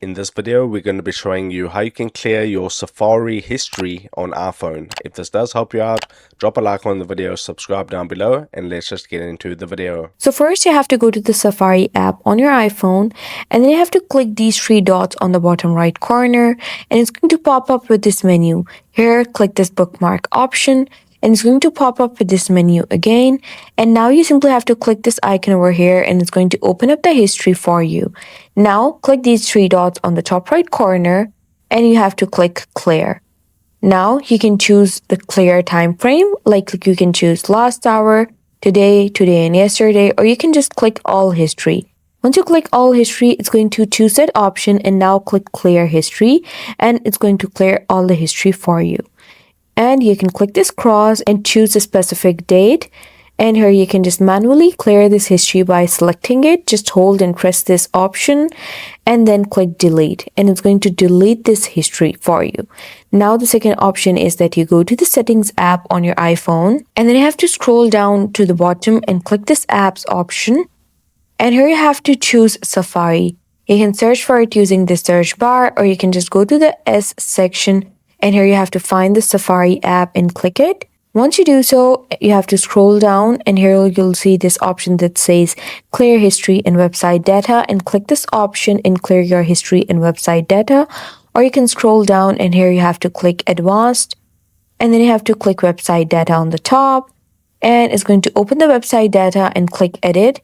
In this video, we're going to be showing you how you can clear your Safari history on iPhone. If this does help you out, drop a like on the video, subscribe down below, and let's just get into the video. So first you have to go to the Safari app on your iPhone, and then you have to click these three dots on the bottom right corner, and it's going to pop up with this menu. Here, click this bookmark option, and it's going to pop up with this menu again. And now you simply have to click this icon over here, and it's going to open up the history for you. Now click these three dots on the top right corner, and you have to click clear. Now you can choose the clear time frame, like you can choose last hour, today, today and yesterday, or you can just click all history. Once you click all history, it's going to choose that option, and now click clear history, and it's going to clear all the history for you. And you can click this cross and choose a specific date. And here you can just manually clear this history by selecting it. Just hold and press this option and then click delete, and it's going to delete this history for you. Now the second option is that you go to the settings app on your iPhone, and then you have to scroll down to the bottom and click this apps option. And here you have to choose Safari. You can search for it using the search bar, or you can just go to the S section, and here you have to find the Safari app and click it. Once you do so, you have to scroll down, and here you'll see this option that says clear history and website data, and click this option and clear your history and website data. Or you can scroll down, and here you have to click advanced, and then you have to click website data on the top, and it's going to open the website data and click edit.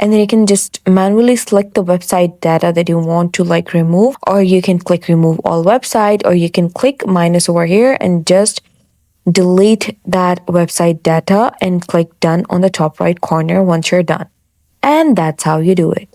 And then you can just manually select the website data that you want to remove, or you can click remove all website, or you can click minus over here and just delete that website data and click done on the top right corner once you're done. And that's how you do it.